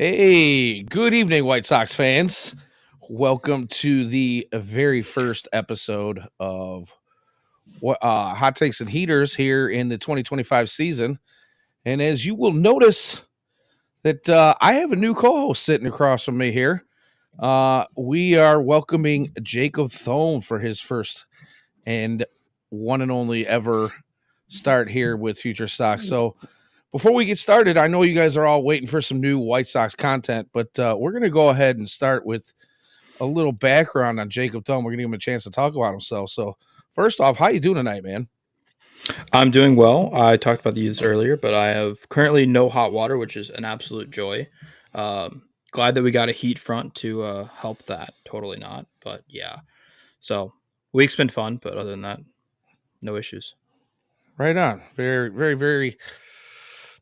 Hey, good evening, White Sox fans. Welcome to the very first episode of Hot Takes and Heaters here in the 2025 season. And as you will notice, that I have a new co-host sitting across from me here. We are welcoming Jacob Thome for his first and one and only ever start here with FutureSox. So before we get started, I know you guys are all waiting for some new White Sox content, but we're going to go ahead and start with a little background on Jacob Thome. We're going to give him a chance to talk about himself. So, first off, how you doing tonight, man? I'm doing well. I talked about these earlier, but I have currently no hot water, which is an absolute joy. Glad that we got a heat front to help that. Totally not, but yeah. So week's been fun, but other than that, no issues. Right on. Very, very, very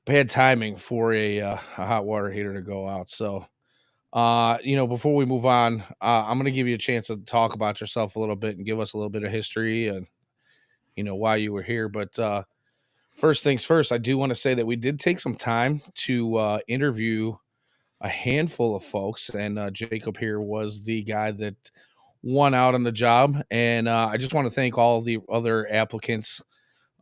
bad timing for a hot water heater to go out. So, before we move on, I'm going to give you a chance to talk about yourself a little bit and give us a little bit of history and why you were here. But first things first, I do want to say that we did take some time to interview a handful of folks, and Jacob here was the guy that won out on the job. And I just want to thank all the other applicants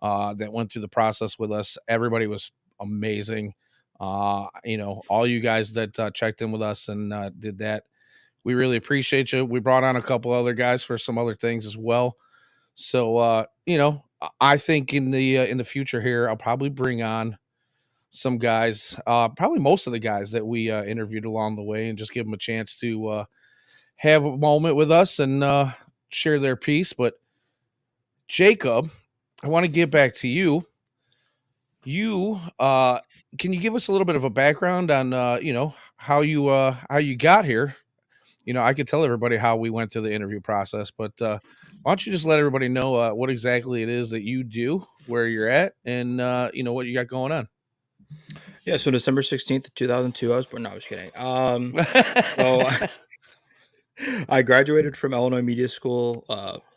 that went through the process with us. Everybody was amazing. All you guys that checked in with us and did that, we really appreciate you. We brought on a couple other guys for some other things as well. So, I think in the future here, I'll probably bring on some guys, probably most of the guys that we interviewed along the way, and just give them a chance to have a moment with us and share their piece. But Jacob, I want to get back to you. You can you give us a little bit of a background on how you got here? I could tell everybody how we went through the interview process, but why don't you just let everybody know what exactly it is that you do, where you're at, and what you got going on. Yeah. So December 16th, 2002, I was born. No, I was kidding. So I graduated from Illinois Media School,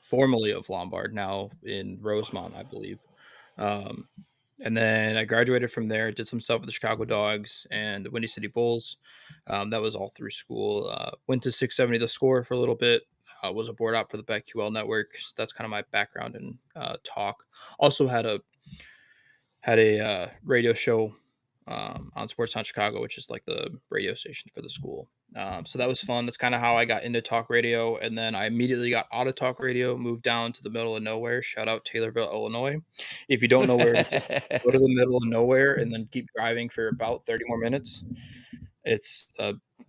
formerly of Lombard, now in Rosemont, I believe. Um, and then I graduated from there, did some stuff with the Chicago Dogs and the Windy City Bulls. That was all through school. Went to 670 The Score for a little bit. Was a board op for the BetQL network. So that's kind of my background in talk. Also had a radio show on Sportstown Chicago, which is like the radio station for the school. So that was fun. That's kind of how I got into talk radio. And then I immediately got out of talk radio, moved down to the middle of nowhere. Shout out Taylorville, Illinois. If you don't know where it is, go to the middle of nowhere and then keep driving for about 30 more minutes. It's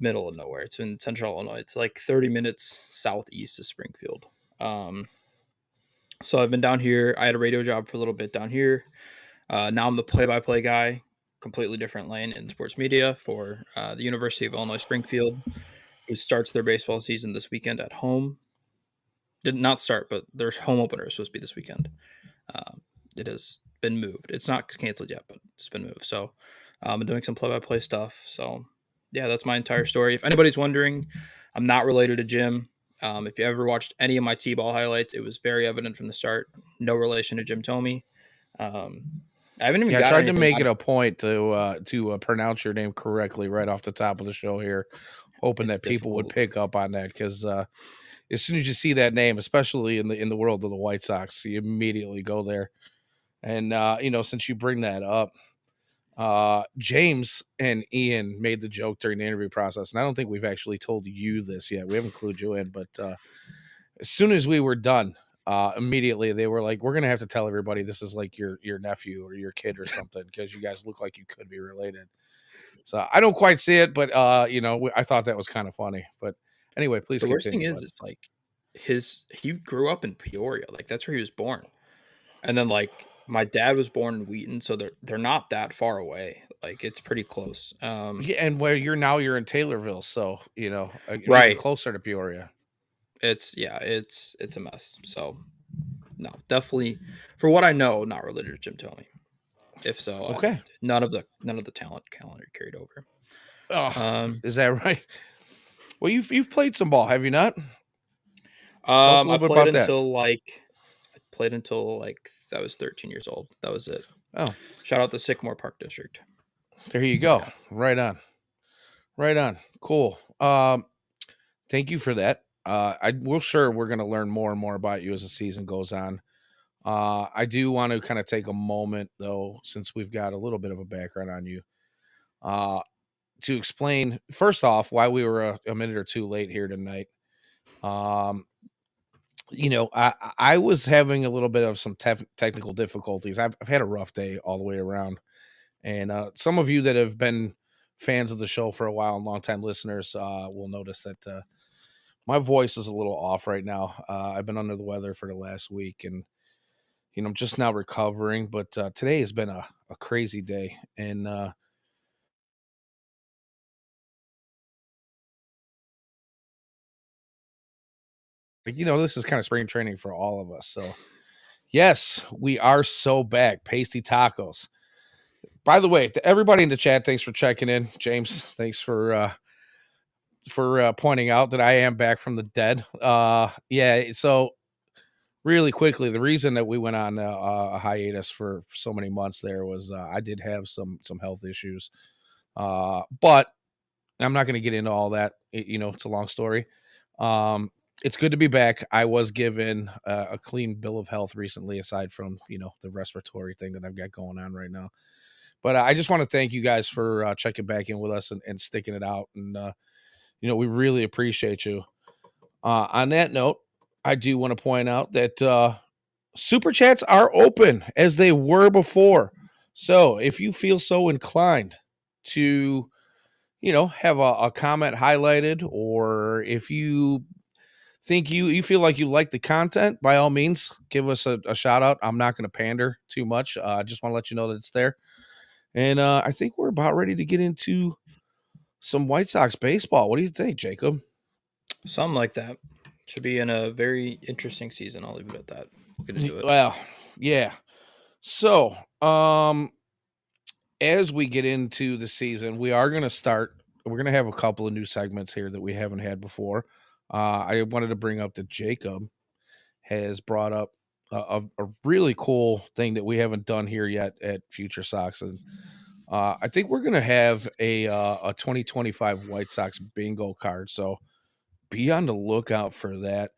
middle of nowhere. It's in central Illinois. It's like 30 minutes southeast of Springfield. Um, so I've been down here. I had a radio job for a little bit down here. Now I'm the play-by-play guy, completely different lane in sports media for the University of Illinois Springfield, who starts their baseball season this weekend at home. Did not start, but their home opener is supposed to be this weekend. It has been moved. It's not canceled yet, but it's been moved. So I'm doing some play-by-play stuff. So yeah, that's my entire story. If anybody's wondering, I'm not related to Jim. If you ever watched any of my T-ball highlights, it was very evident from the start. No relation to Jim Thome. I haven't even Yeah, I got tried to anything make out it of a point to pronounce your name correctly right off the top of the show here, hoping it's that people would difficult. pick up on that because as soon as you see that name, especially in the world of the White Sox, you immediately go there. And since you bring that up, James and Ian made the joke during the interview process, and I don't think we've actually told you this yet. We haven't clued you in, but as soon as we were done, immediately they were like, "We're gonna have to tell everybody this is like your nephew or your kid or something because you guys look like you could be related." So I don't quite see it, but I thought that was kind of funny. But anyway, please The worst thing continue, is, bud. it's like he grew up in Peoria, like that's where he was born, and then like my dad was born in Wheaton, so they're not that far away. Like it's pretty close. Yeah, and where you're in Taylorville, so you're even Right. closer to Peoria. It's a mess. So no, definitely for what I know, not related to Jim Thome. If so, Okay. none of the talent calendar carried over. Oh, Um, is that right? Well, you've played some ball, have you not? Tell us a I little bit about that. played until like I was 13 years old. That was it. Oh, Shout out the Sycamore Park District. there you go. Yeah. Right on. Right on. Cool. Thank you for that. We're sure we're going to learn more and more about you as the season goes on. I do want to kind of take a moment, though, since we've got a little bit of a background on you, uh, to explain first off why we were a minute or two late here tonight. Um, I was having a little bit of some technical difficulties. I've had a rough day all the way around, and some of you that have been fans of the show for a while and longtime listeners will notice that my voice is a little off right now. I've been under the weather for the last week, and I'm just now recovering. But today has been a crazy day, and this is kind of spring training for all of us. So yes, we are so back. Pasty tacos. By the way, to everybody in the chat, thanks for checking in. James, thanks for pointing out that I am back from the dead. Yeah. So really quickly, the reason that we went on a hiatus for so many months there was I did have some health issues, but I'm not going to get into all that. It's a long story. Um, it's good to be back. I was given a clean bill of health recently, aside from the respiratory thing that I've got going on right now. But I just want to thank you guys for checking back in with us and sticking it out, and we really appreciate you. On that note, I do want to point out that super chats are open as they were before. So if you feel so inclined to, have a comment highlighted, or if you think you feel like you like the content, by all means, give us a shout out. I'm not going to pander too much. I just want to let you know that it's there. And I think we're about ready to get into some White Sox baseball. What do you think, Jacob? Something like that. Should be in a very interesting season. I'll leave it at that. We'll get into it. Well, yeah. So, as we get into the season, we are going to start. We're going to have a couple of new segments here that we haven't had before. I wanted to bring up that Jacob has brought up a really cool thing that we haven't done here yet at Future Sox, and I think we're going to have a 2025 White Sox bingo card. So be on the lookout for that.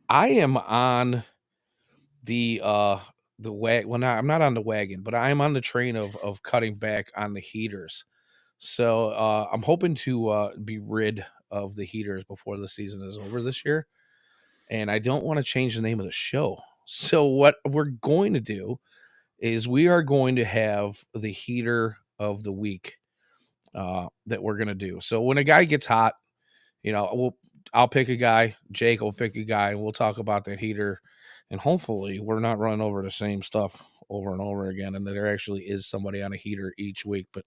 I am on the wag. Well, not I'm not on the wagon, but I'm on the train of cutting back on the heaters. So I'm hoping to be rid of the heaters before the season is over this year, and I don't want to change the name of the show. So what we're going to do is we are going to have the heater of the week that we're going to do. So when a guy gets hot, I'll pick a guy, Jake will pick a guy, and we'll talk about that heater. And hopefully we're not running over the same stuff over and over again, and that there actually is somebody on a heater each week. But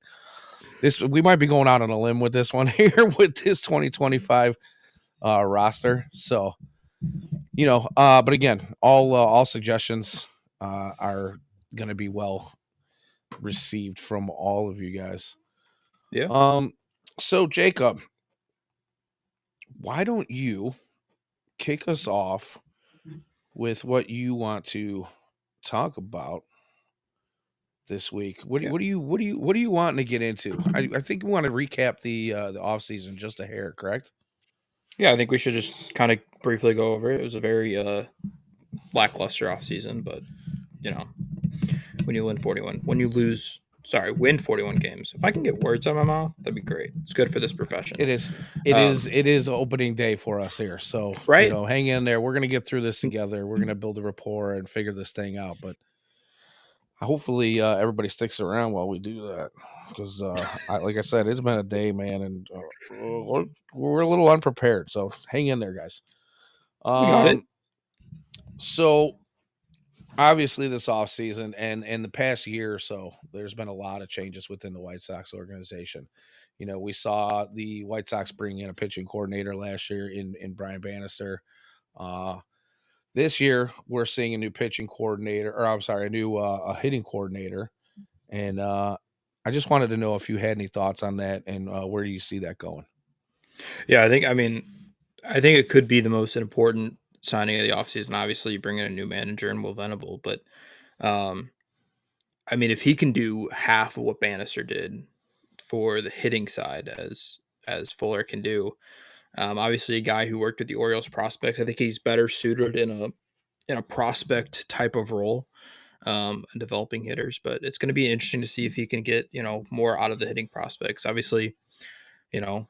this we might be going out on a limb with this one here with this 2025 roster. So but again, all suggestions are going to be well received from all of you guys. Yeah. Um, so Jacob, why don't you kick us off with what you want to talk about this week? What do you Yeah. what do you what do you what are you wanting to get into? I think we want to recap the off season just a hair, correct? Yeah. I think we should just kind of briefly go over it. It was a very lackluster off season, but you know, when you win 41, when you lose, sorry, win 41 games. If I can get words out of my mouth, that'd be great. It's good for this profession. It is it is Um, it is opening day for us here. So, right? hang in there. We're gonna get through this together. We're gonna build a rapport and figure this thing out. But hopefully everybody sticks around while we do that. Because like I said, it's been a day, man, and we're a little unprepared. So hang in there, guys. We got it. Um, so obviously this off season and the past year or so, there's been a lot of changes within the White Sox organization. We saw the White Sox bring in a pitching coordinator last year in Brian Bannister. Uh, This year, we're seeing a new pitching coordinator, or I'm sorry, a new a hitting coordinator, and I just wanted to know if you had any thoughts on that, and where do you see that going? Yeah, I think it could be the most important signing of the offseason. Obviously, you bring in a new manager and Will Venable, but um, if he can do half of what Bannister did for the hitting side as Fuller can do, obviously a guy who worked with the Orioles prospects, I think he's better suited in a prospect type of role, developing hitters. But it's going to be interesting to see if he can get more out of the hitting prospects. Obviously, you know,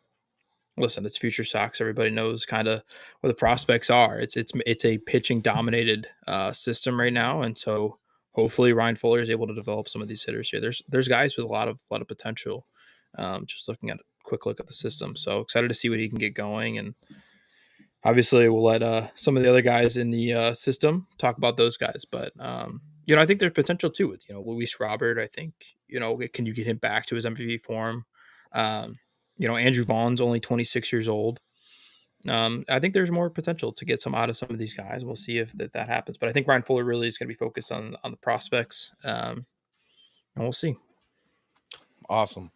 listen, it's FutureSox. Everybody knows kind of where the prospects are. It's a pitching dominated system right now, and so hopefully Ryan Fuller is able to develop some of these hitters here. There's guys with a lot of potential. Just looking at a quick look at the system, so excited to see what he can get going, and obviously we'll let some of the other guys in the system talk about those guys. But I think there's potential too with Luis Robert. I think can you get him back to his MVP form? Um, Andrew Vaughn's only 26 years old. I think there's more potential to get some out of some of these guys. We'll see if that happens. But I think Ryan Fuller really is going to be focused on the prospects, and we'll see. Awesome.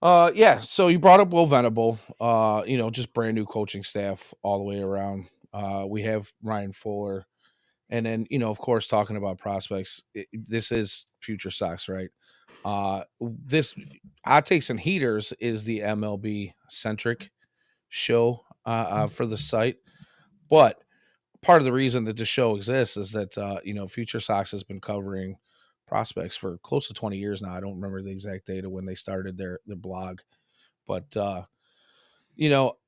Yeah. So you brought up Will Venable. Just brand new coaching staff all the way around. We have Ryan Fuller, and then of course, talking about prospects. This is Future Sox, right? This Hot Takes and Heaters is the MLB centric show for the site, but part of the reason that the show exists is that Future Sox has been covering prospects for close to 20 years now. I don't remember the exact date of when they started their blog, but you know,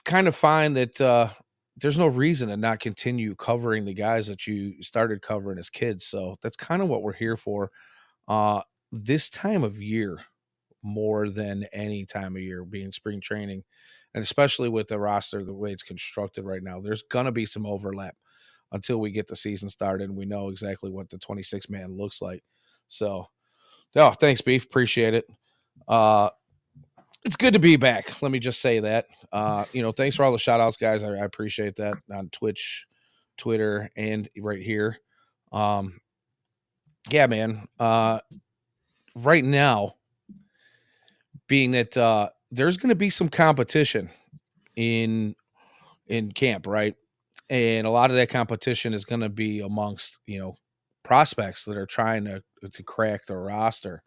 kind of find that there's no reason to not continue covering the guys that you started covering as kids. So that's kind of what we're here for. Uh, this time of year, more than any time of year, being spring training, and especially with the roster the way it's constructed right now, there's gonna be some overlap until we get the season started and we know exactly what the 26 man looks like. So, oh, thanks, Beef. Appreciate it. Uh, it's good to be back. Let me just say that. Thanks for all the shout outs, guys. I appreciate that on Twitch, Twitter, and right here. Um, yeah, man. Right now, being that there's going to be some competition in camp, right? And a lot of that competition is going to be amongst prospects that are trying to crack the roster.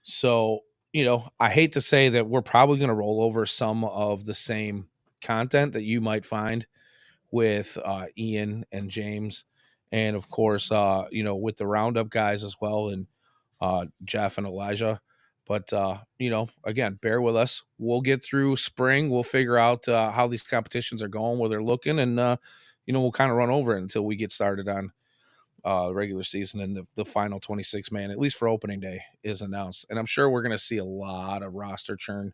So I hate to say that we're probably going to roll over some of the same content that you might find with Ian and James, and of course, with the Roundup guys as well, and Jeff and Elijah. But again, bear with us. We'll get through spring. We'll figure out how these competitions are going, where they're looking, and we'll kind of run over it until we get started on regular season and the final 26 man, at least for opening day, is announced. And I'm sure we're going to see a lot of roster churn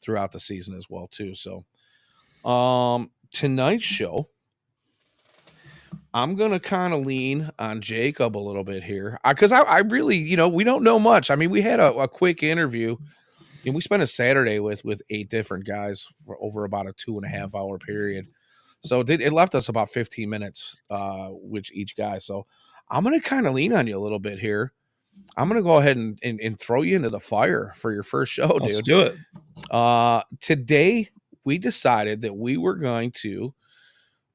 throughout the season as well too. So tonight's show, I'm gonna kind of lean on Jacob a little bit here because I really, we don't know much. I mean, we had a quick interview, and we spent a Saturday with 8 different guys for over about a 2.5 hour period. So it left us about 15 minutes with each guy. So I'm gonna kind of lean on you a little bit here. I'm gonna go ahead and throw you into the fire for your first show, Let's dude. do it. Today we decided that we were going to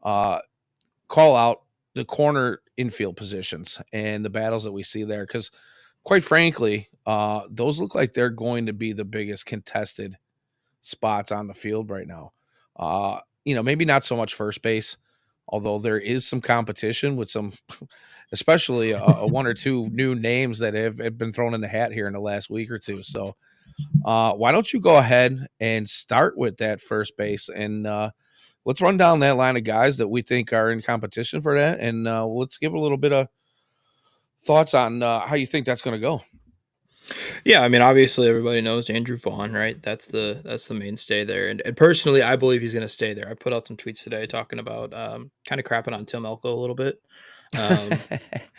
call out the corner infield positions and the battles that we see there because quite frankly those look like they're going to be the biggest contested spots on the field right now. Maybe not so much first base, although there is some competition with some especially a one or two new names that have been thrown in the hat here in the last week or two. So why don't you go ahead and start with that first base, and let's run down that line of guys that we think are in competition for that, and let's give a little bit of thoughts on how you think that's going to go. Yeah, obviously everybody knows Andrew Vaughn, right? That's the mainstay there, and personally, I believe he's going to stay there. I put out some tweets today talking about kind of crapping on Tim Elko a little bit, um,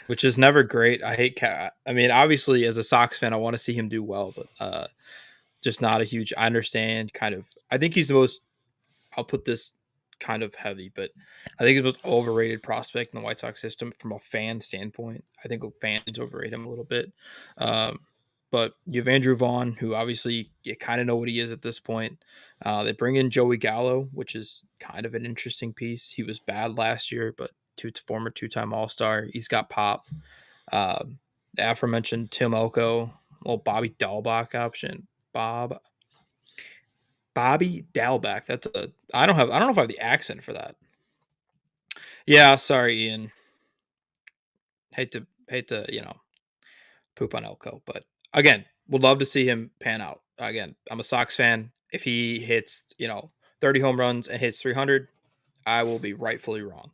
which is never great. I hate cat. Obviously, as a Sox fan, I want to see him do well, but just not a huge. I understand, kind of. I think he's the most. I'll put this kind of heavy, but I think it was overrated prospect in the White Sox system from a fan standpoint. I think fans overrate him a little bit. Um, but you have Andrew Vaughn, who obviously you kind of know what he is at this point. They bring in Joey Gallo, which is kind of an interesting piece. He was bad last year, but former two-time All-Star. He's got pop. The aforementioned Tim Elko, little Bobby Dahlbach option. Bobby Dalbeck. That's a I don't know if I have the accent for that. Yeah, sorry, Ian. Hate to, poop on Elko, but again, would love to see him pan out. Again, I'm a Sox fan. If he hits, 30 home runs and hits 300, I will be rightfully wrong.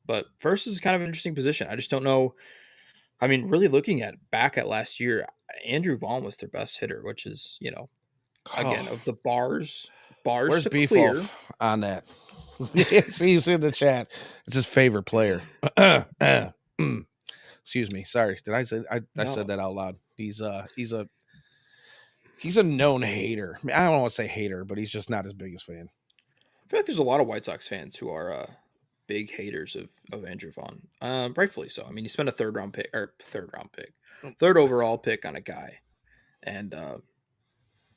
But first is kind of an interesting position. I just don't know. I mean, really looking at back at last year, Andrew Vaughn was their best hitter, which is, Oh, again, of the bars where's to clear. Beefoff on that? See, he's in the chat. It's his favorite player. Excuse me. Sorry. Did I say I said No, that out loud? He's a known hater. I mean, I don't want to say hater, but he's just not his biggest fan. I feel like there's a lot of White Sox fans who are big haters of Andrew Vaughn. Rightfully so. I mean, he spent a third overall pick on a guy, and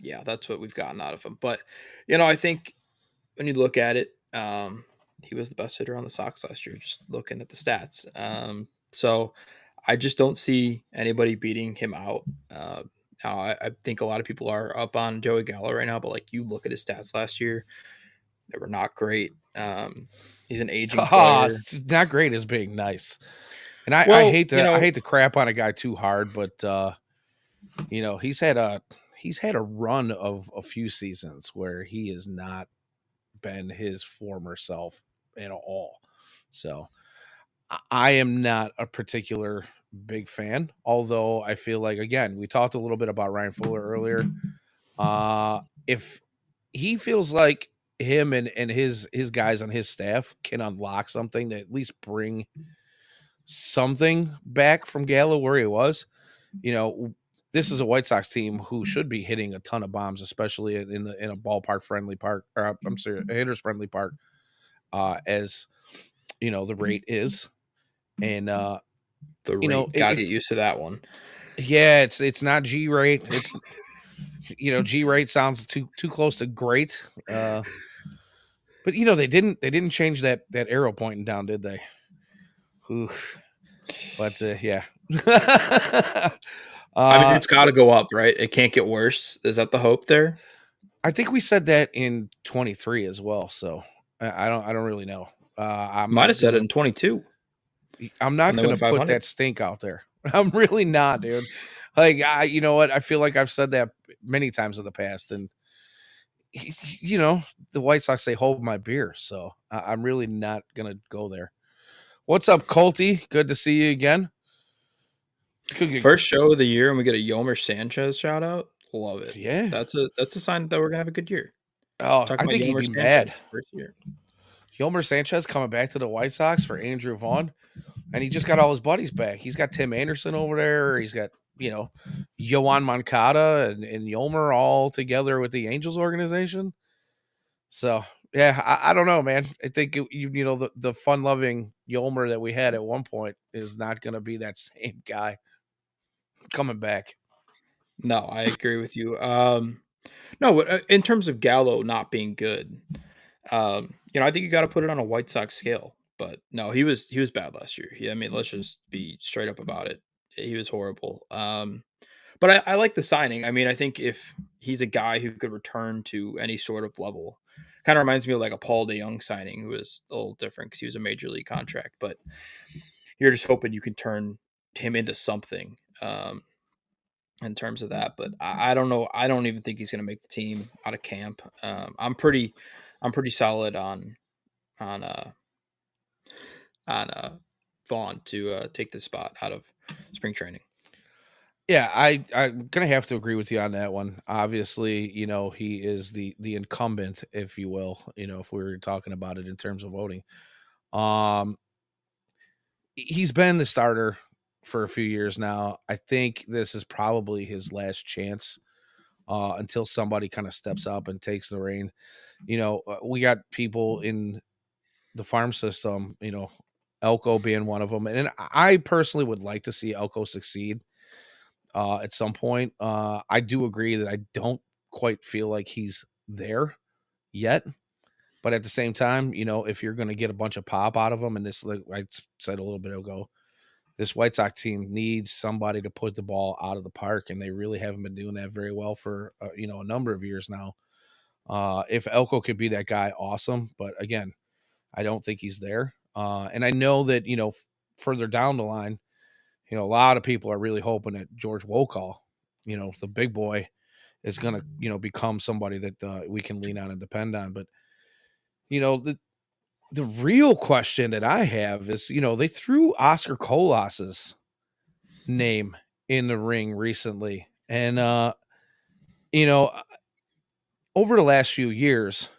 yeah, that's what we've gotten out of him. But I think when you look at it, he was the best hitter on the Sox last year. Just looking at the stats, so I just don't see anybody beating him out. Now, I think a lot of people are up on Joey Gallo right now, but like you look at his stats last year, they were not great. He's an aging Ah, player. it's not great as being nice. And I Well, hate to crap on a guy too hard, but he's had a run of a few seasons where he has not been his former self at all. So I am not a particular big fan, although I feel like again, we talked a little bit about Ryan Fuller earlier. If he feels like him and his guys on his staff can unlock something to at least bring something back from Gallo where he was, you know, this is a White Sox team who should be hitting a ton of bombs, especially in a ballpark friendly park, or I'm sorry, a hitters friendly park, as the rate is, and the you know rate, it, got to it get used to that one. yeah, it's not G rate, it's G rate sounds too close to great, but they didn't change that arrow pointing down, did they? Oof. But yeah. I mean, it's got to But go up, right? It can't get worse. Is that the hope there? I think we said that in 23 as well. So I don't really know. I'm Might have not said it gonna in 22 I'm when not they gonna went put 500. that stink out there. I'm really not, dude. Like you know what? I feel like I've said that many times in the past, and you know the White Sox say hold my beer, so I'm really not gonna go there. What's up, Colty? Good to see you again. Could get, First show of the year, and we get a Yomer Sanchez shout out. Love it. yeah. That's a sign that we're gonna have a good year. Oh, Talking I about think he'd Yomer be mad. Sanchez first year. Yomer Sanchez coming back to the White Sox for Andrew Vaughn, and he just got all his buddies back. He's got Tim Anderson over there. He's got Yoan Moncada and Yomer all together with the Angels organization. So yeah, I don't know, man. I think the fun loving Yomer that we had at one point is not going to be that same guy coming back. No, I agree with you. No, but in terms of Gallo not being good, I think you got to put it on a White Sox scale. But no, he was bad last year. I mean, let's just be straight up about it. He was horrible. But I like the signing. I mean, I think if he's a guy who could return to any sort of level, kind of reminds me of like a Paul DeYoung signing, who was a little different because he was a major league contract. But you're just hoping you can turn him into something in terms of that. But I don't know. I don't even think he's going to make the team out of camp. I'm pretty solid on uh on Vaughn to take the spot out of spring training. Yeah, I'm gonna have to agree with you on that one. Obviously, he is the incumbent, if you will. If we were talking about it in terms of voting, um, he's been the starter for a few years now. I think this is probably his last chance until somebody kind of steps up and takes the reign. We got people in the farm system, Elko being one of them. And I personally would like to see Elko succeed at some point. I do agree that I don't quite feel like he's there yet. But at the same time, if you're going to get a bunch of pop out of him, and this, like I said a little bit ago, this White Sox team needs somebody to put the ball out of the park, and they really haven't been doing that very well for a number of years now. If Elko could be that guy, awesome. But again, I don't think he's there. And I know that further down the line, a lot of people are really hoping that George Wokal, the big boy, is going to become somebody that we can lean on and depend on. But the real question that I have is, they threw Oscar Colas's name in the ring recently, and you know, over the last few years,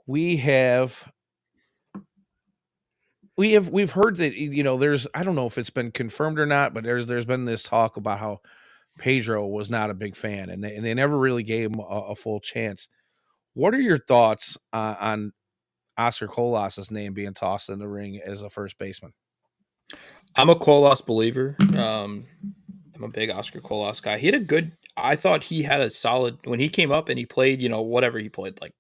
we have we've heard that there's, I don't know if it's been confirmed or not, but there's been this talk about how Pedro was not a big fan, and they never really gave him a full chance. What are your thoughts on Oscar Colas's name being tossed in the ring as a first baseman? I'm a Colas believer. I'm a big Oscar Colas guy. He had a good. I thought he had a solid when he came up and he played. Whatever he played, like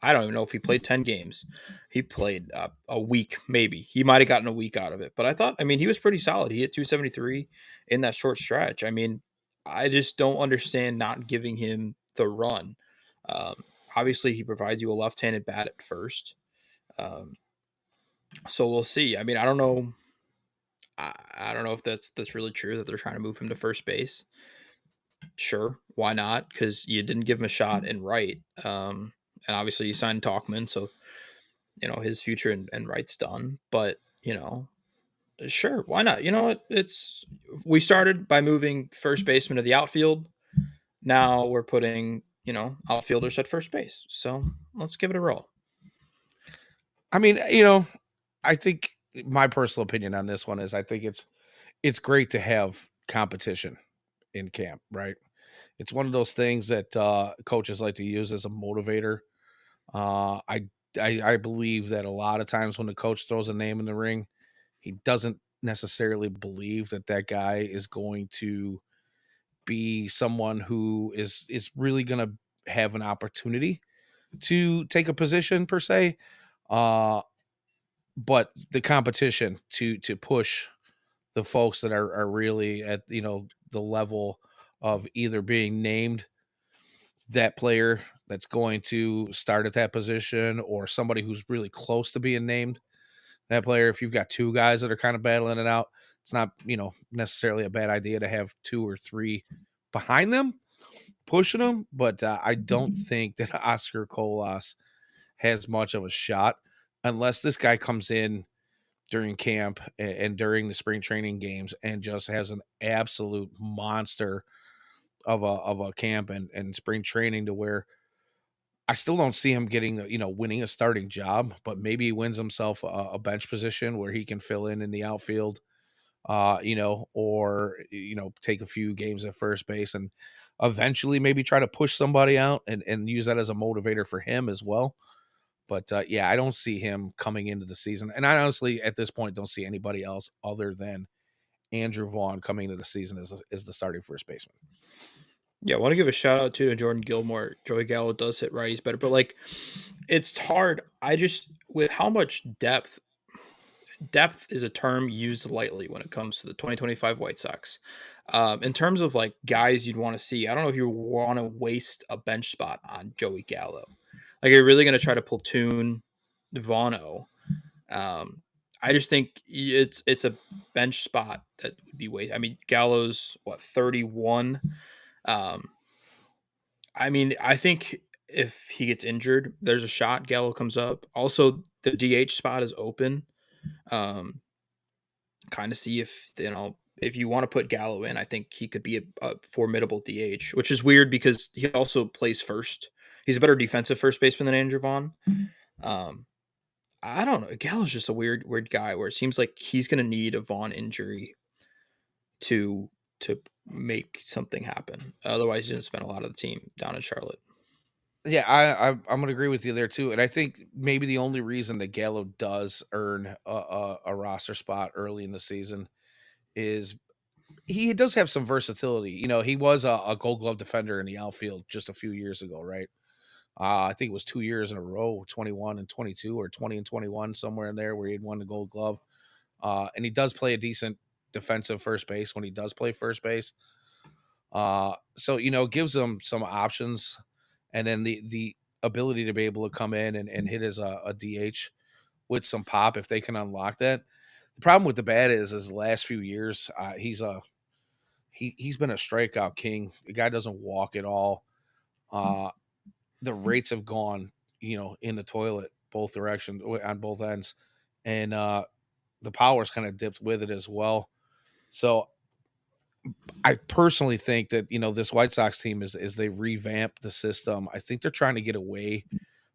I don't even know if he played 10 games. He played a week, maybe. He might have gotten a week out of it. But I thought, I mean, he was pretty solid. He hit 273 in that short stretch. I mean, I just don't understand not giving him the run. Um, Obviously, he provides you a left-handed bat at first. Um, so we'll see. I mean, I don't know. I don't know if that's really true that they're trying to move him to first base. Sure, why not? Because you didn't give him a shot in right, and obviously you signed Talkman, so his future and right's done. But sure, why not? You know what? We started by moving first baseman to the outfield. Now we're putting outfielders at first base. So let's give it a roll. I mean, I think my personal opinion on this one is I think it's great to have competition in camp, right? It's one of those things that coaches like to use as a motivator. Uh, I, I believe that a lot of times when the coach throws a name in the ring, he doesn't necessarily believe that that guy is going to be someone who is really going to have an opportunity to take a position per se. Uh, but the competition to push the folks that are really at the level of either being named that player that's going to start at that position or somebody who's really close to being named that player. If you've got two guys that are kind of battling it out, it's not necessarily a bad idea to have two or three behind them pushing them. But I don't think that Oscar Colas has much of a shot unless this guy comes in during camp and during the spring training games and just has an absolute monster of a camp and spring training to where I still don't see him getting winning a starting job, but maybe he wins himself a bench position where he can fill in the outfield, or take a few games at first base and eventually maybe try to push somebody out and use that as a motivator for him as well. But yeah, I don't see him coming into the season, and I honestly at this point don't see anybody else other than Andrew Vaughn coming into the season as the starting first baseman. Yeah, I want to give a shout out to Jordan Gilmore. Joey Gallo does hit righties better, but like it's hard. I just with how much depth is a term used lightly when it comes to the 2025 White Sox. In terms of like guys you'd want to see, I don't know if you want to waste a bench spot on Joey Gallo. Like, you're really going to try to platoon Vaughno. Um, I just think it's a bench spot that would be wasted. I mean, Gallo's what 31. Um, I mean, I think if he gets injured, there's a shot Gallo comes up. Also, the DH spot is open. Um, Kind of see if if you want to put Gallo in, I think he could be a formidable DH, which is weird because he also plays first. He's a better defensive first baseman than Andrew Vaughn. Um, I don't know. Gallo's just a weird guy where it seems like he's going to need a Vaughn injury to to make something happen. Otherwise, he's going to spend a lot of the team down in Charlotte. Yeah, I'm gonna agree with you there too, and I think maybe the only reason that Gallo does earn a roster spot early in the season is he does have some versatility. You know, he was a Gold Glove defender in the outfield just a few years ago, right? I think it was 2 years in a row, 21 and 22, or 20 and 21, somewhere in there, where he had won the Gold Glove. And he does play a decent defensive first base when he does play first base. So gives them some options, and then the ability to be able to come in and hit as a DH with some pop if they can unlock that. The problem with the bat is the last few years, he's been a strikeout king. The guy doesn't walk at all. Uh, the rates have gone, in the toilet both directions on both ends, and the power's kind of dipped with it as well. So I personally think that this White Sox team is they revamp the system. I think they're trying to get away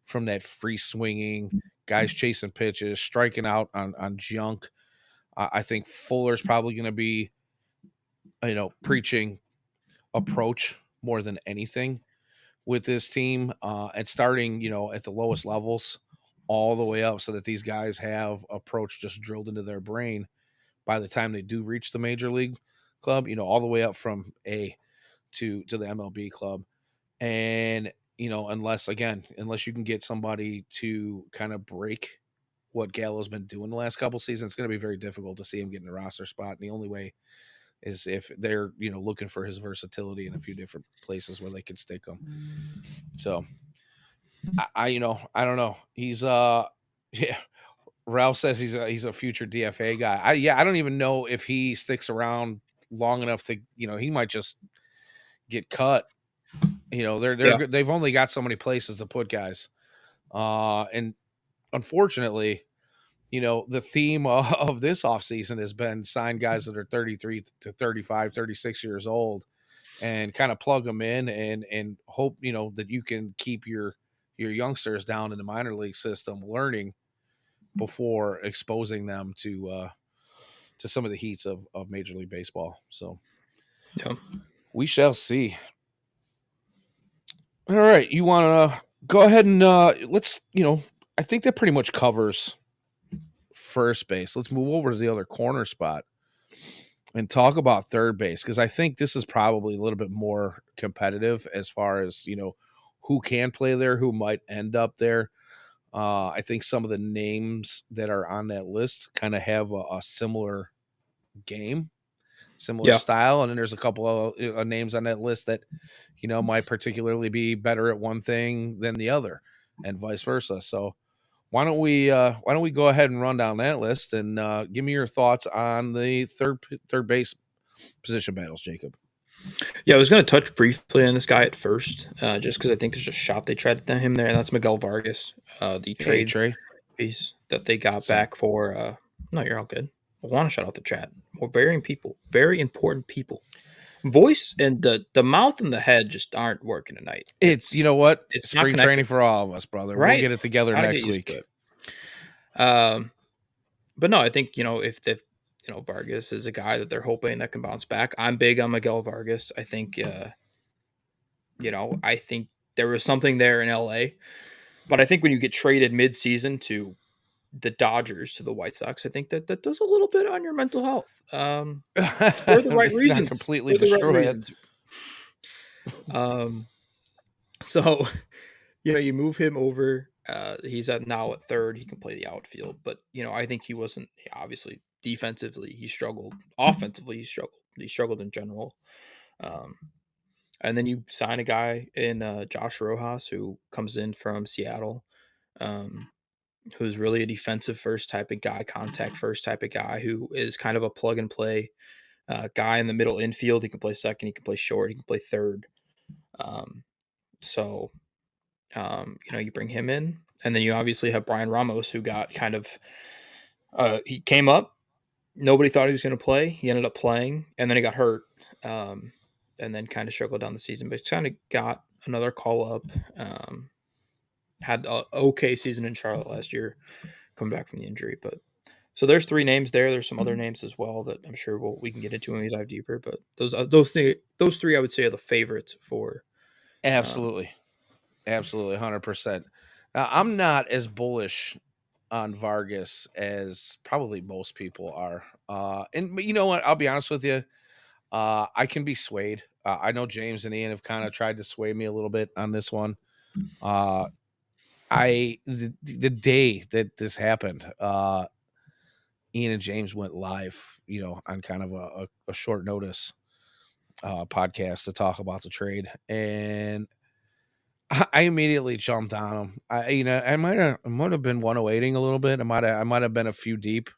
from that free swinging guys chasing pitches, striking out on junk. I think Fuller's probably going to be preaching approach more than anything with this team, and starting at the lowest levels all the way up, so that these guys have approach just drilled into their brain by the time they do reach the major league club. All the way up from A to the MLB club. And unless you can get somebody to kind of break what Gallo's been doing the last couple seasons, it's going to be very difficult to see him getting a roster spot. And the only way is if they're looking for his versatility in a few different places where they can stick him. So I don't know. He's yeah. Ralph says he's a future DFA guy. I don't even know if he sticks around long enough to he might just get cut. Yeah. They've only got so many places to put guys, and unfortunately, the theme of this offseason has been sign guys that are 33 to 35, 36 years old, and kind of plug them in and hope that you can keep your youngsters down in the minor league system learning before exposing them to some of the heats of Major League Baseball. So Yeah. we shall see. All right, you want to go ahead and let's I think that pretty much covers first base. Let's move over to the other corner spot and talk about third base, because I think this is probably a little bit more competitive as far as who can play there, who might end up there. I think some of the names that are on that list kind of have a similar game, similar Yeah. style, and then there's a couple of names on that list that might particularly be better at one thing than the other, and vice versa. So why don't we go ahead and run down that list and give me your thoughts on the third base position battles, Jacob? Yeah, I was going to touch briefly on this guy at first, just because I think there's a shot they tried at him there, and that's Miguel Vargas, the Hey, trade Trey. piece that they got So back for. No, you're all good. I want to shout out the chat. Well, very important people. Voice and the mouth and the head just aren't working tonight. it's you know what? It's not Spring training connecting, for all of us, brother. We'll right? get it together Gotta get next used to week. it. But no, I think if Vargas is a guy that they're hoping that can bounce back. I'm big on Miguel Vargas. I think I think there was something there in LA, but I think when you get traded mid-season to the Dodgers to the White Sox, I think that does a little bit on your mental health. For the right Not reasons. completely For the right destroy it. reasons. Um, so you move him over. He's at now at third. He can play the outfield, but I think he wasn't obviously defensively. He struggled. Offensively, he struggled. He struggled in general. Um, and then you sign a guy in Josh Rojas who comes in from Seattle, um, who's really a defensive first type of guy, contact first type of guy, who is kind of a plug and play guy in the middle infield. He can play second. He can play short. He can play third. Um, so you bring him in, and then you obviously have Brian Ramos, who got kind of he came up. Nobody thought he was going to play. He ended up playing, and then he got hurt, um, and then kind of struggled down the season. But kind of got another call up. Had a okay season in Charlotte last year, coming back from the injury. But So there's 3 names there. There's some other names as well that I'm sure we can get into when we dive deeper. But those 3 I would say are the favorites for. Um, Absolutely. Absolutely, 100%. Now, I'm not as bullish on Vargas as probably most people are. And you know what? I'll be honest with you. I can be swayed. I know James and Ian have kind of tried to sway me a little bit on this one. Uh, the day that this happened, Ian and James went live, on kind of a short notice podcast to talk about the trade, and I immediately jumped on them. I might have been 108ing a little bit. I might have been a few deep.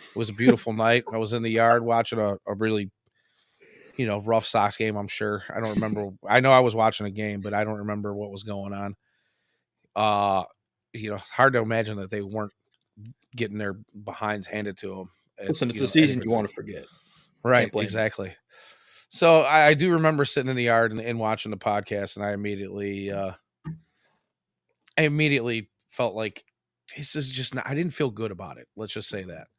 It was a beautiful night. I was in the yard watching a really rough Sox game. I'm sure. I don't remember. I know I was watching a game, but I don't remember what was going on. Hard to imagine that they weren't getting their behinds handed to them at Listen, it's the at season you everything. want to forget. Right, Can't blame them. exactly. So I do remember sitting in the yard and watching the podcast, and I immediately felt like this is just not. I didn't feel good about it. Let's just say that.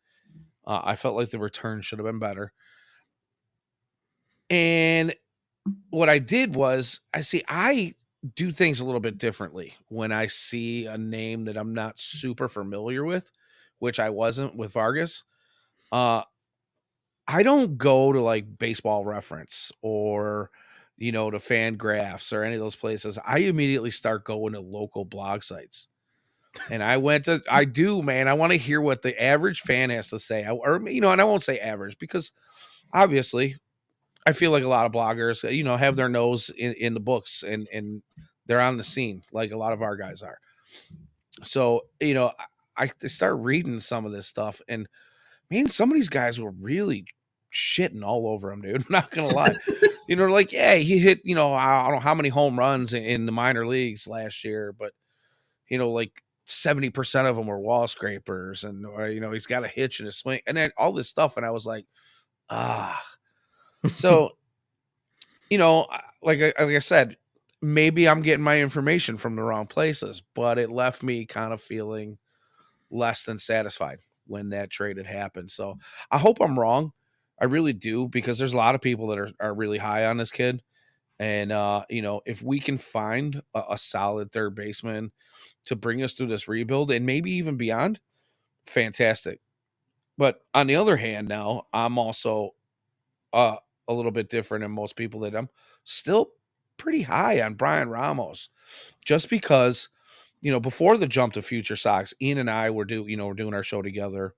I felt like the return should have been better. And what I did was, I do things a little bit differently when I see a name that I'm not super familiar with, which I wasn't with Vargas. Uh, I don't go to like baseball reference or, to fan graphs or any of those places. I immediately start going to local blog sites. And I do, man. I want to hear what the average fan has to say. And I won't say average because obviously I feel like a lot of bloggers, have their nose in the books and they're on the scene like a lot of our guys are. So, I start reading some of this stuff and man, some of these guys were really shitting all over him, dude. I'm not gonna lie. Like, yeah, he hit, I don't know how many home runs in the minor leagues last year, but like 70% of them were wall scrapers, and he's got a hitch in his swing, and then all this stuff. And I was like, ah, so like I said, maybe I'm getting my information from the wrong places, but it left me kind of feeling less than satisfied when that trade had happened. So I hope I'm wrong. I really do, because there's a lot of people that are really high on this kid. And if we can find a solid third baseman to bring us through this rebuild and maybe even beyond, fantastic. But on the other hand, now I'm also uh, a little bit different than most people, that I'm still pretty high on Brian Ramos, just because before the jump to Future Sox, Ian and I we're doing our show together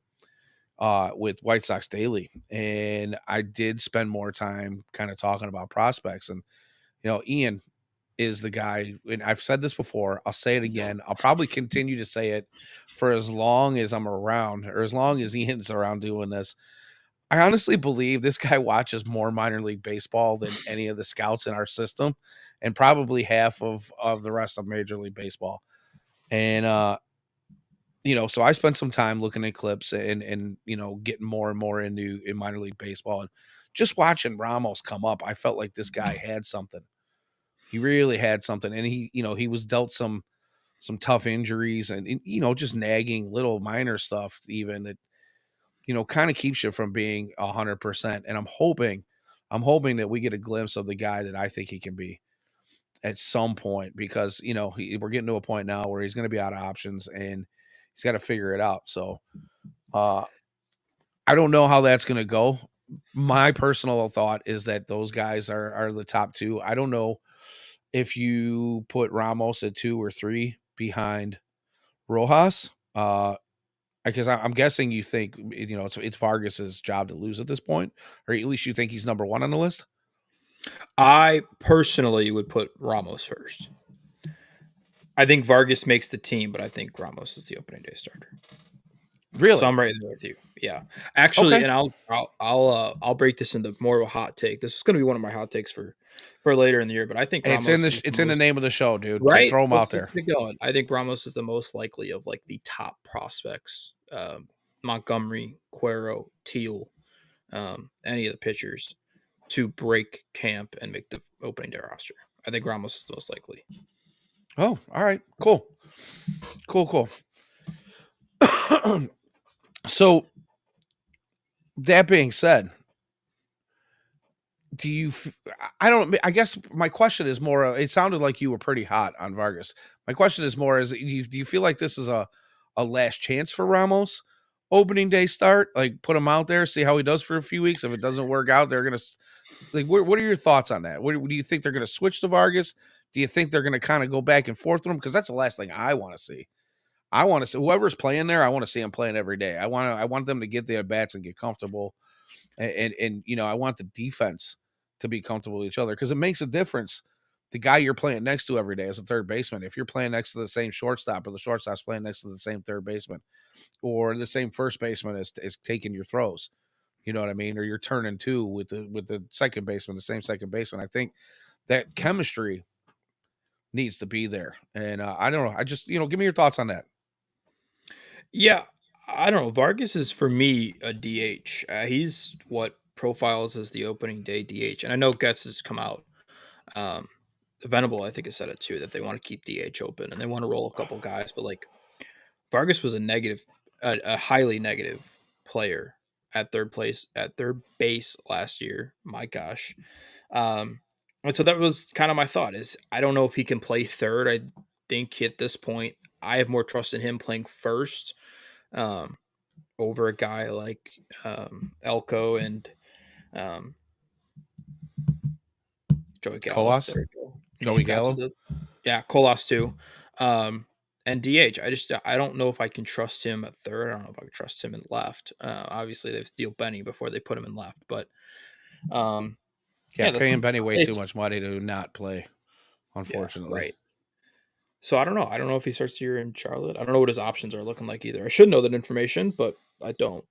with White Sox Daily, and I did spend more time kind of talking about prospects. And Ian is the guy, and I've said this before, I'll say it again, I'll probably continue to say it for as long as I'm around, or as long as Ian's around doing this. I honestly believe this guy watches more minor league baseball than any of the scouts in our system, and probably half of the rest of Major League Baseball. And so I spent some time looking at clips and getting more and more into in minor league baseball, and just watching Ramos come up, I felt like this guy had something. He really had something, and he was dealt some tough injuries, and just nagging little minor stuff even that kind of keeps you from being 100%. And I'm hoping that we get a glimpse of the guy that I think he can be at some point, because we're getting to a point now where he's going to be out of options and he's got to figure it out. So uh, I don't know how that's going to go. My personal thought is that those guys are the top two. I don't know if you put Ramos at 2 or 3 behind Rojas. Because I'm guessing you think it's Vargas's job to lose at this point, or at least you think he's number 1 on the list. I personally would put Ramos first. I think Vargas makes the team, but I think Ramos is the opening day starter. So Really? I'm right there with you. Yeah, actually, Okay. and I'll break this into more of a hot take. This is going to be one of my hot takes for later in the year, but I think It's in Ramos the is the it's in the most name of the show, dude. So right. throw him out Let's there. get going. I think Ramos is the most likely of like the top prospects. Montgomery, Cuero, Teal, any of the pitchers to break camp and make the opening day roster. I think Ramos is the most likely. Oh, all right. Cool. Cool. So That being said, do you? I don't. I guess my question is more. It sounded like you were pretty hot on Vargas. My question is more: do you feel like this is a last chance for Ramos? Opening day start, like put him out there, see how he does for a few weeks. If it doesn't work out, they're gonna like. What are your thoughts on that? What do you think they're gonna switch to Vargas? Do you think they're gonna kind of go back and forth with him? Because that's the last thing I want to see. I want to see whoever's playing there. I want to see them playing every day. I want them to get their bats and get comfortable, and I want the defense to be comfortable with each other because it makes a difference. The guy you're playing next to every day as a third baseman, if you're playing next to the same shortstop or the shortstop's playing next to the same third baseman or the same first baseman is taking your throws, you know what I mean? Or you're turning two with the second baseman, the same second baseman. I think that chemistry needs to be there. And I don't know. I just give me your thoughts on that. Yeah, I don't know. Vargas is for me a DH. He's what profiles as the opening day DH, and I know Getz has come out. Um, Venable, I think, has said it too that they want to keep DH open and they want to roll a couple guys, but like Vargas was a highly negative player at third base last year. My gosh. Um, and so that was kind of my thought is I don't know if he can play third. I think at this point I have more trust in him playing first um, over a guy like Elko and um, Joey Gallo. Colas, There we go. Joey Name got to Gallo. the Colas too. And DH. I don't know if I can trust him at third. I don't know if I can trust him in left. Obviously they steal Benny before they put him in left, but um, Yeah, yeah, that's paying Benny way too it's much money to not play, yeah, unfortunately. right. So I don't know. I don't know if he starts the year in Charlotte. I don't know what his options are looking like either. I should know that information, but I don't.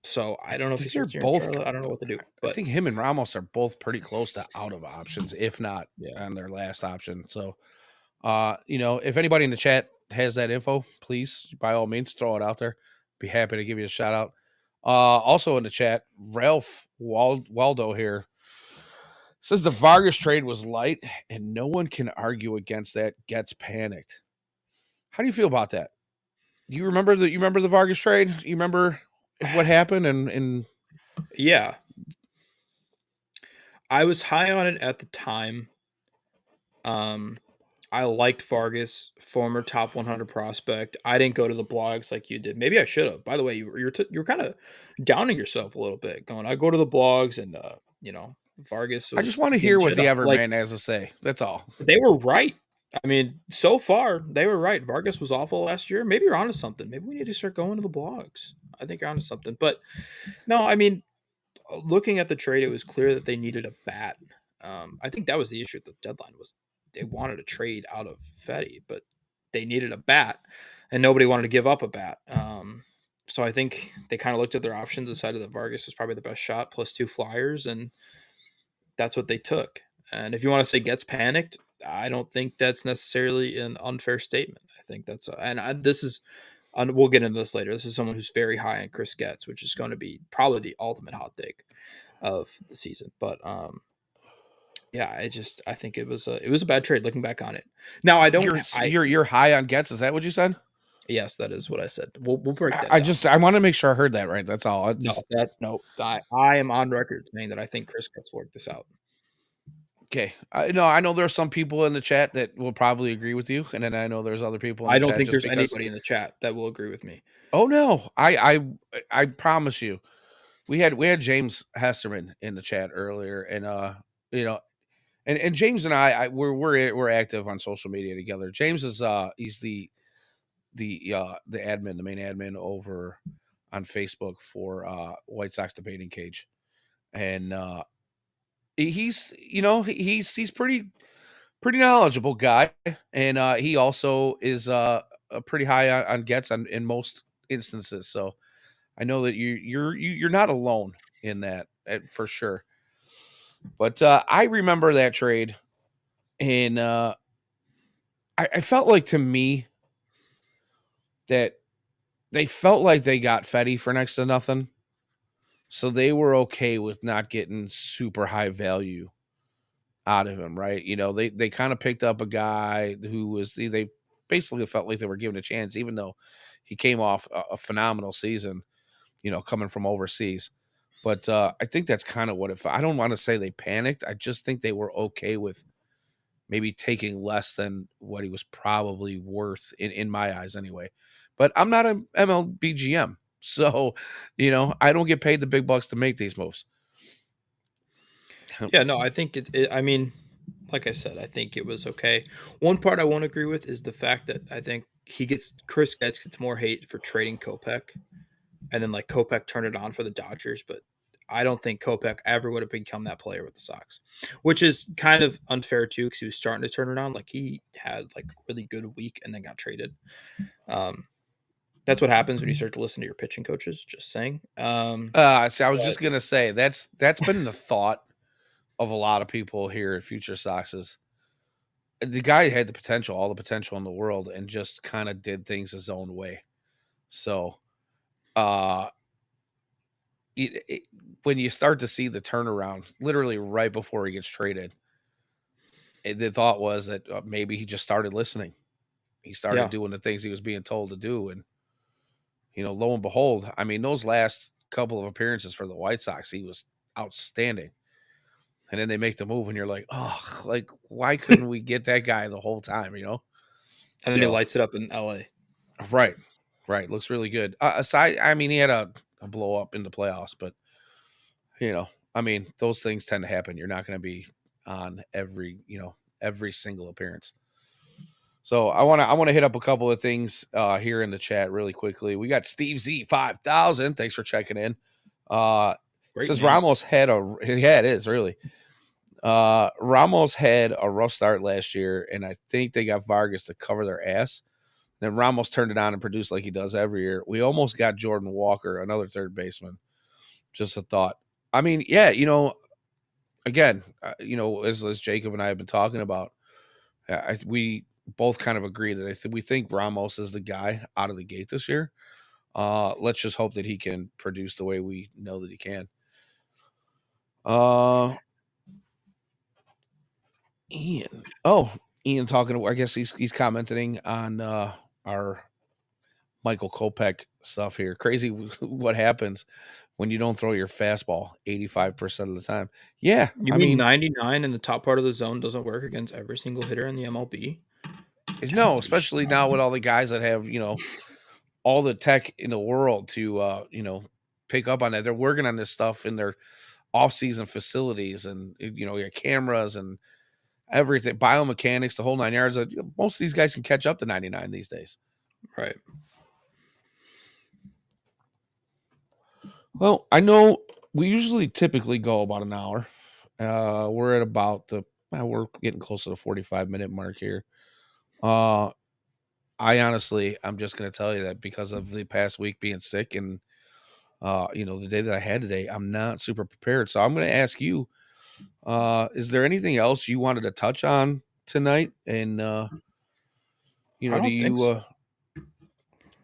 So I don't know if he They're starts the year in both. Charlotte. I don't know what to do, I but think him and Ramos are both pretty close to out of options, if not yeah. on their last option. So, if anybody in the chat has that info, please by all means throw it out there. Be happy to give you a shout out. Also in the chat, Ralph Waldo here says the Vargas trade was light, and no one can argue against that. Gets panicked. How do you feel about that? You remember the Vargas trade? You remember what happened and Yeah, I was high on it at the time. Um, I liked Vargas, former top 100 prospect. I didn't go to the blogs like you did. Maybe I should have. By the way, you're kind of downing yourself a little bit, going, I go to the blogs and Vargas I just was want to hear getting what shit the on. Like Everman has to say. That's all. they were right. I mean, so far they were right. Vargas was awful last year. Maybe you're onto something. Maybe we need to start going to the blogs. I think you're onto something. But no, I mean, looking at the trade, it was clear that they needed a bat. I think that was the issue at the deadline was they wanted a trade out of Fetty, but they needed a bat, and nobody wanted to give up a bat. So I think they kind of looked at their options, decided that Vargas was probably the best shot, plus two flyers, and that's what they took. And if you want to say gets panicked, I don't think that's necessarily an unfair statement. I think that's this is we'll get into this later. This is someone who's very high on Chris Getz, which is going to be probably the ultimate hot take of the season. But yeah, I think it was a bad trade looking back on it. Now I don't You're I you're you're high on Gets. Is that what you said? yes, that is what I said. We'll break I, that I down. just I want to make sure I heard that right. That's all. I No, just no. I am on record saying that I think Chris Getz worked this out. okay. I know there's some people in the chat that will probably agree with you, and then I know there's other people in I the don't chat think just there's because. anybody in the chat that will agree with me. Oh no, I promise you, we had James Hesserman in the chat earlier, and you know, and James and we're active on social media together. James is he's the admin, the main admin over on Facebook for White Sox Debating Cage, and he's pretty knowledgeable guy, and he also is a pretty high on gets in most instances. So I know that you're not alone in that for sure. But I remember that trade, and I felt like to me that they felt like they got Fetty for next to nothing. So they were okay with not getting super high value out of him, right? They kind of picked up a guy who was they basically felt like they were given a chance, even though he came off a phenomenal season. coming from overseas. But I think that's kind of what if I don't want to say they panicked. I just think they were okay with maybe taking less than what he was probably worth in my eyes anyway. But I'm not an MLB GM. So, I don't get paid the big bucks to make these moves. Yeah, no, I think I mean, like I said, I think it was okay. One part I won't agree with is the fact that I think Chris gets more hate for trading Kopech, and then like Kopech turned it on for the Dodgers, but I don't think Kopech ever would have become that player with the Sox, which is kind of unfair too because he was starting to turn it on. Like he had like a really good week and then got traded. Um, that's what happens when you start to listen to your pitching coaches. Just saying. See, I was But just gonna say that's been the thought of a lot of people here at Future Sox is the guy had the potential, all the potential in the world, and just kind of did things his own way. So, uh, when you start to see the turnaround, literally right before he gets traded, the thought was that maybe he just started listening. He started yeah, doing the things he was being told to do, and lo and behold, I mean, those last couple of appearances for the White Sox, he was outstanding. And then they make the move, and you're like, oh, like why couldn't we get that guy the whole time? and then he So lights it up in LA. right, right, looks really good. Aside, I mean, he had a blow up in the playoffs, but I mean, those things tend to happen. You're not going to be on every single appearance. So I want to hit up a couple of things here in the chat really quickly. We got Steve Z 5000. Thanks for checking in. Great Says name. Ramos had it is really. Ramos had a rough start last year, and I think they got Vargas to cover their ass. Then Ramos turned it on and produced like he does every year. We almost got Jordan Walker, another third baseman. Just a thought. I mean, yeah, again, as Jacob and I have been talking about, we both kind of agree that we think Ramos is the guy out of the gate this year. Let's just hope that he can produce the way we know that he can. Uh, Ian. Oh, Ian talking. I guess he's commenting on our Michael Kopech stuff here. Crazy what happens when you don't throw your fastball 85% of the time. Yeah, You I mean mean, 99 in the top part of the zone doesn't work against every single hitter in the MLB? Tends no, to be especially now with strong. all the guys that have all the tech in the world to pick up on that. They're working on this stuff in their off-season facilities, and your cameras and everything, biomechanics, the whole nine yards. Most of these guys can catch up to 99 these days. Right. Well, I know we usually typically go about an hour. We're at about we're getting close to the 45-minute mark here. Uh, I'm just going to tell you that because of the past week being sick and the day that I had today, I'm not super prepared. So I'm going to ask you, is there anything else you wanted to touch on tonight? And I do don't think you? so. I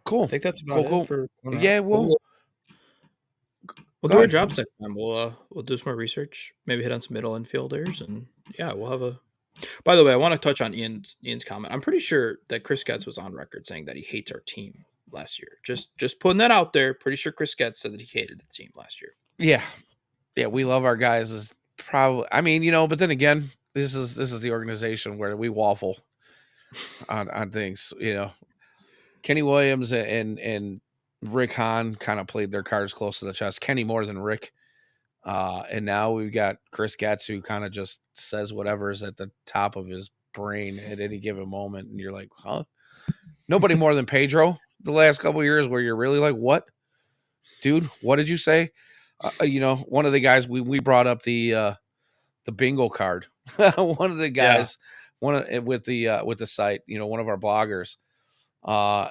Cool, think that's about cool, it cool. for going around. Yeah, well, We'll go do our ahead. jobs next time. We'll do some more research, maybe hit on some middle infielders, and yeah, we'll have a. By the way, I want to touch on Ian's comment. I'm pretty sure that Chris Getz was on record saying that he hates our team last year. Just putting that out there. Pretty sure Chris Getz said that he hated the team last year. Yeah, yeah, we love our guys. Is probably, I mean, but then again, this is the organization where we waffle on things. Kenny Williams and Rick Hahn kind of played their cards close to the chest. Kenny more than Rick. And now we've got Chris Getz who kind of just says whatever is at the top of his brain at any given moment, and you're like, huh? Nobody more than Pedro the last couple of years, where you're really like, what, dude? What did you say? One of the guys we brought up the bingo card. One of the Yeah. guys, with the site, one of our bloggers, uh,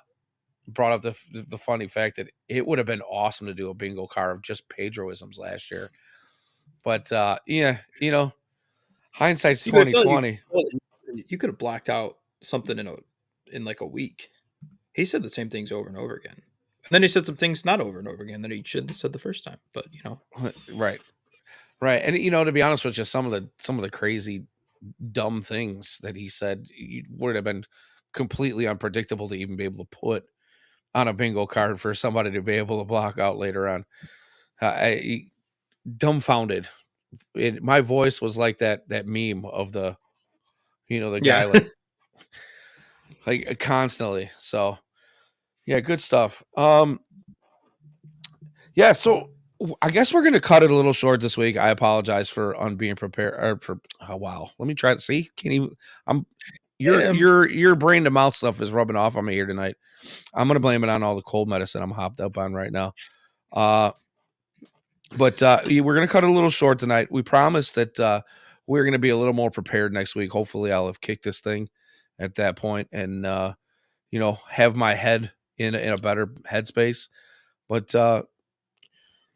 brought up the funny fact that it would have been awesome to do a bingo card of just Pedroisms last year. But yeah, hindsight's See, but I feel like 2020. you could have blacked out something in like a week. He said the same things over and over again. And then he said some things not over and over again that he shouldn't have said the first time. But Right. Right. And to be honest with you, some of the crazy dumb things that he said would have been completely unpredictable to even be able to put on a bingo card for somebody to be able to block out later on. I dumbfounded. My voice was like that meme of the the Yeah. guy like constantly. So yeah, good stuff. Yeah, so I guess we're gonna cut it a little short this week. I apologize for being prepared. Or for oh wow, let me try to see. Can't even. I'm your brain to mouth stuff is rubbing off on me here tonight. I'm gonna blame it on all the cold medicine I'm hopped up on right now. But we're gonna cut it a little short tonight. We promise that we're gonna be a little more prepared next week. Hopefully, I'll have kicked this thing at that point and have my head in a better headspace. But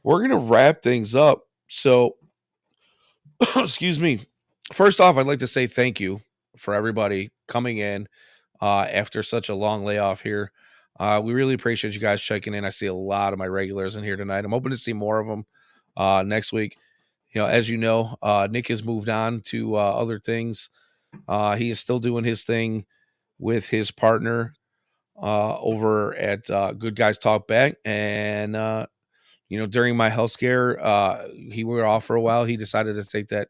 we're gonna wrap things up. So, excuse me. First off, I'd like to say thank you for everybody coming in after such a long layoff here. We really appreciate you guys checking in. I see a lot of my regulars in here tonight. I'm hoping to see more of them next week. As you know, Nick has moved on to other things. He is still doing his thing with his partner over at Good Guys Talk Back. And, during my health scare, he were off for a while. He decided to take that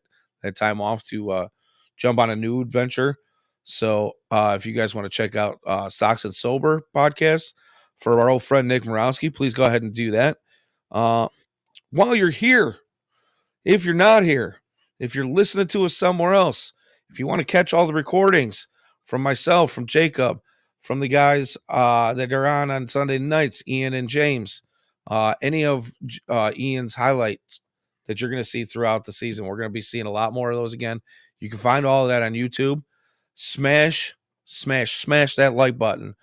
time off to jump on a new adventure. So if you guys want to check out Sox and Sober podcast for our old friend Nick Morawski, please go ahead and do that. While you're here, if you're not here, if you're listening to us somewhere else, if you want to catch all the recordings from myself, from Jacob, from the guys that are on Sunday nights, Ian and James, any of Ian's highlights that you're going to see throughout the season, we're going to be seeing a lot more of those again. You can find all of that on YouTube. Smash that like button.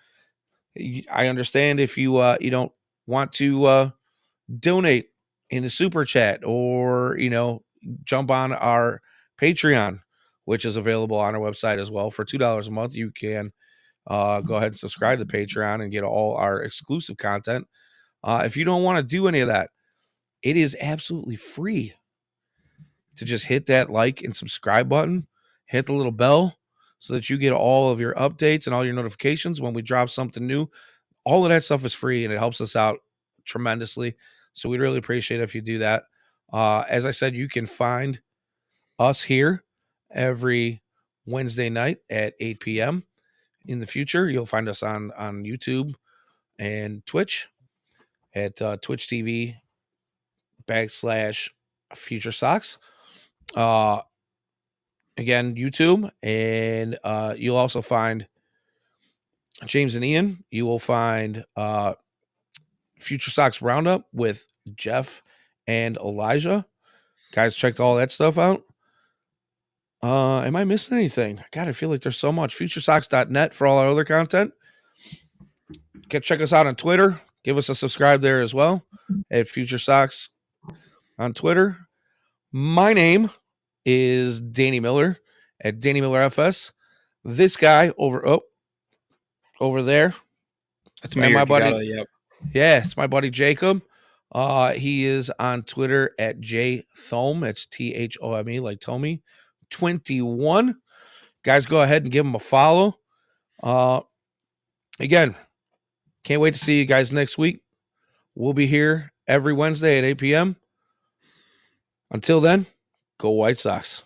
I understand if you don't want to donate in the super chat or jump on our Patreon, which is available on our website as well. For $2 a month, you can go ahead and subscribe to Patreon and get all our exclusive content. If you don't want to do any of that, it is absolutely free to just hit that like and subscribe button, hit the little bell so that you get all of your updates and all your notifications when we drop something new. All of that stuff is free and it helps us out tremendously. So we'd really appreciate it if you do that. As I said, you can find us here every Wednesday night at 8 p.m. In the future, you'll find us on YouTube and Twitch at Twitch TV /FutureSox. Again, YouTube, and you'll also find James and Ian. You will find Future Sox Roundup with Jeff and Elijah. Guys, checked all that stuff out. Am I missing anything? God, I feel like there's so much. FutureSox.net for all our other content. Check us out on Twitter. Give us a subscribe there as well at FutureSox on Twitter. My name is Danny Miller at Danny Miller FS. This guy over there. That's me. And my buddy. Yep. Yeah, it's my buddy Jacob. He is on Twitter at jthome. It's THOME, like Thome 21. Guys, go ahead and give him a follow. Again, can't wait to see you guys next week. We'll be here every Wednesday at 8 p.m. Until then, go White Sox.